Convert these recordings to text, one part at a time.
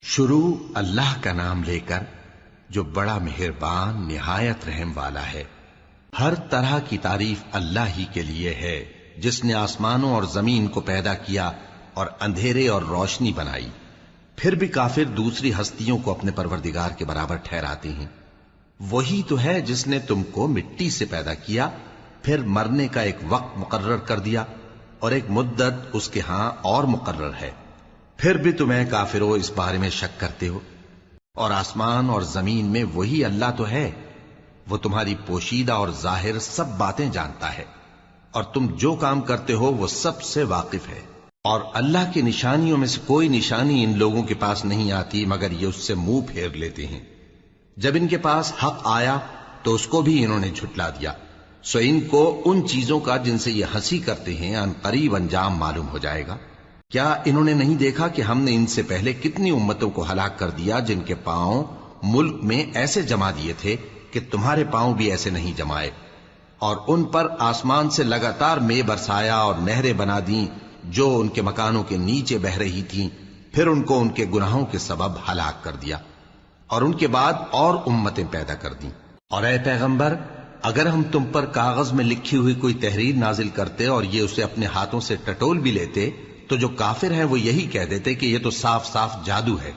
شروع اللہ کا نام لے کر جو بڑا مہربان نہایت رحم والا ہے۔ ہر طرح کی تعریف اللہ ہی کے لیے ہے جس نے آسمانوں اور زمین کو پیدا کیا اور اندھیرے اور روشنی بنائی۔ پھر بھی کافر دوسری ہستیوں کو اپنے پروردگار کے برابر ٹھہراتے ہیں۔ وہی تو ہے جس نے تم کو مٹی سے پیدا کیا، پھر مرنے کا ایک وقت مقرر کر دیا اور ایک مدت اس کے ہاں اور مقرر ہے۔ پھر بھی تمہیں کافروں اس بارے میں شک کرتے ہو۔ اور آسمان اور زمین میں وہی اللہ تو ہے، وہ تمہاری پوشیدہ اور ظاہر سب باتیں جانتا ہے، اور تم جو کام کرتے ہو وہ سب سے واقف ہے۔ اور اللہ کی نشانیوں میں سے کوئی نشانی ان لوگوں کے پاس نہیں آتی مگر یہ اس سے منہ پھیر لیتے ہیں۔ جب ان کے پاس حق آیا تو اس کو بھی انہوں نے جھٹلا دیا، سو ان کو ان چیزوں کا جن سے یہ ہنسی کرتے ہیں ان قریب انجام معلوم ہو جائے گا۔ کیا انہوں نے نہیں دیکھا کہ ہم نے ان سے پہلے کتنی امتوں کو ہلاک کر دیا جن کے پاؤں ملک میں ایسے جما دیے تھے کہ تمہارے پاؤں بھی ایسے نہیں جمائے، اور ان پر آسمان سے لگاتار مے برسایا اور نہریں بنا دیں جو ان کے مکانوں کے نیچے بہ رہی تھیں، پھر ان کو ان کے گناہوں کے سبب ہلاک کر دیا، اور ان کے بعد اور امتیں پیدا کر دیں۔ اور اے پیغمبر، اگر ہم تم پر کاغذ میں لکھی ہوئی کوئی تحریر نازل کرتے اور یہ اسے اپنے ہاتھوں سے ٹٹول بھی لیتے تو جو کافر ہیں وہ یہی کہہ دیتے کہ یہ تو صاف صاف جادو ہے،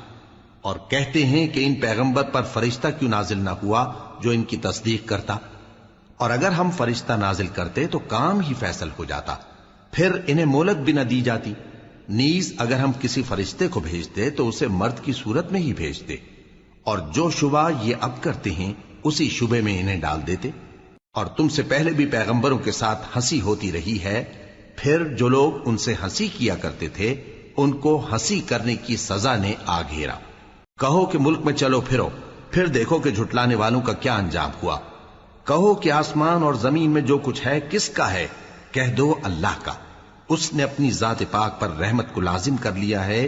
اور کہتے ہیں کہ ان پیغمبر پر فرشتہ کیوں نازل نہ ہوا جو ان کی تصدیق کرتا، اور اگر ہم فرشتہ نازل کرتے تو کام ہی فیصل ہو جاتا، پھر انہیں مہلت بھی نہ دی جاتی۔ نیز اگر ہم کسی فرشتے کو بھیجتے تو اسے مرد کی صورت میں ہی بھیجتے، اور جو شبہ یہ اب کرتے ہیں اسی شبے میں انہیں ڈال دیتے۔ اور تم سے پہلے بھی پیغمبروں کے ساتھ ہنسی ہوتی رہی ہے، پھر جو لوگ ان سے ہنسی کیا کرتے تھے ان کو ہنسی کرنے کی سزا نے آ گھیرا۔ کہو کہ ملک میں چلو پھرو، پھر دیکھو کہ جھٹلانے والوں کا کیا انجام ہوا۔ کہو کہ آسمان اور زمین میں جو کچھ ہے کس کا ہے؟ کہہ دو اللہ کا۔ اس نے اپنی ذات پاک پر رحمت کو لازم کر لیا ہے،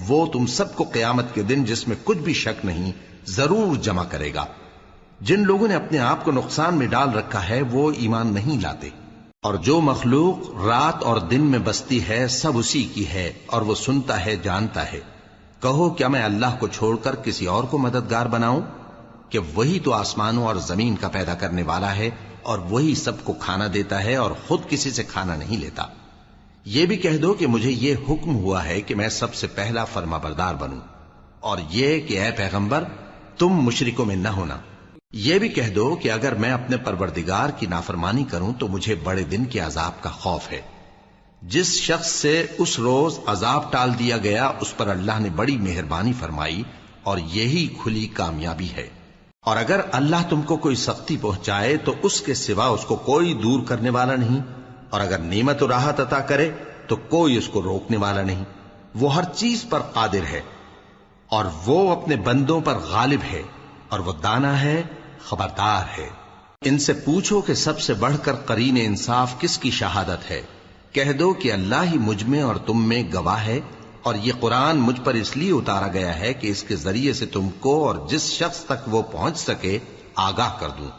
وہ تم سب کو قیامت کے دن جس میں کچھ بھی شک نہیں ضرور جمع کرے گا۔ جن لوگوں نے اپنے آپ کو نقصان میں ڈال رکھا ہے وہ ایمان نہیں لاتے، اور جو مخلوق رات اور دن میں بستی ہے سب اسی کی ہے، اور وہ سنتا ہے جانتا ہے۔ کہو کیا میں اللہ کو چھوڑ کر کسی اور کو مددگار بناؤں کہ وہی تو آسمانوں اور زمین کا پیدا کرنے والا ہے، اور وہی سب کو کھانا دیتا ہے اور خود کسی سے کھانا نہیں لیتا۔ یہ بھی کہہ دو کہ مجھے یہ حکم ہوا ہے کہ میں سب سے پہلا فرما بردار بنوں، اور یہ کہ اے پیغمبر تم مشرکوں میں نہ ہونا۔ یہ بھی کہہ دو کہ اگر میں اپنے پروردگار کی نافرمانی کروں تو مجھے بڑے دن کے عذاب کا خوف ہے۔ جس شخص سے اس روز عذاب ٹال دیا گیا اس پر اللہ نے بڑی مہربانی فرمائی، اور یہی کھلی کامیابی ہے۔ اور اگر اللہ تم کو کوئی سختی پہنچائے تو اس کے سوا اس کو کوئی دور کرنے والا نہیں، اور اگر نعمت و راحت عطا کرے تو کوئی اس کو روکنے والا نہیں۔ وہ ہر چیز پر قادر ہے، اور وہ اپنے بندوں پر غالب ہے، اور وہ دانا ہے، خبردار ہے۔ ان سے پوچھو کہ سب سے بڑھ کر قرین انصاف کس کی شہادت ہے؟ کہہ دو کہ اللہ ہی مجھ میں اور تم میں گواہ ہے، اور یہ قرآن مجھ پر اس لیے اتارا گیا ہے کہ اس کے ذریعے سے تم کو اور جس شخص تک وہ پہنچ سکے آگاہ کر دوں۔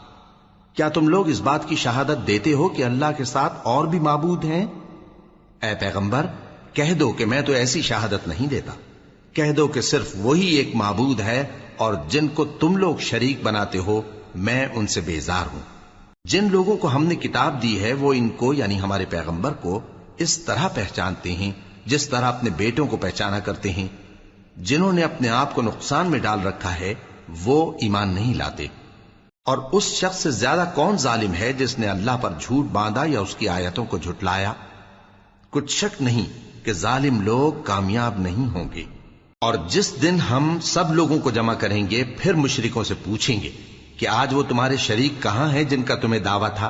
کیا تم لوگ اس بات کی شہادت دیتے ہو کہ اللہ کے ساتھ اور بھی معبود ہیں؟ اے پیغمبر کہہ دو کہ میں تو ایسی شہادت نہیں دیتا۔ کہہ دو کہ صرف وہی ایک معبود ہے، اور جن کو تم لوگ شریک بناتے ہو میں ان سے بیزار ہوں۔ جن لوگوں کو ہم نے کتاب دی ہے وہ ان کو یعنی ہمارے پیغمبر کو اس طرح پہچانتے ہیں جس طرح اپنے بیٹوں کو پہچانا کرتے ہیں۔ جنہوں نے اپنے آپ کو نقصان میں ڈال رکھا ہے وہ ایمان نہیں لاتے۔ اور اس شخص سے زیادہ کون ظالم ہے جس نے اللہ پر جھوٹ باندھا یا اس کی آیتوں کو جھٹلایا؟ کچھ شک نہیں کہ ظالم لوگ کامیاب نہیں ہوں گے۔ اور جس دن ہم سب لوگوں کو جمع کریں گے پھر مشرکوں سے پوچھیں گے کہ آج وہ تمہارے شریک کہاں ہیں جن کا تمہیں دعویٰ تھا،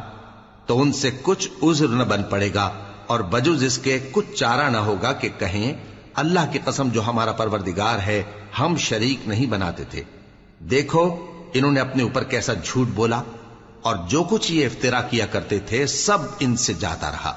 تو ان سے کچھ عذر نہ بن پڑے گا، اور بجز اس کے کچھ چارہ نہ ہوگا کہ کہیں اللہ کی قسم جو ہمارا پروردگار ہے ہم شریک نہیں بناتے تھے۔ دیکھو انہوں نے اپنے اوپر کیسا جھوٹ بولا، اور جو کچھ یہ افترا کیا کرتے تھے سب ان سے جاتا رہا۔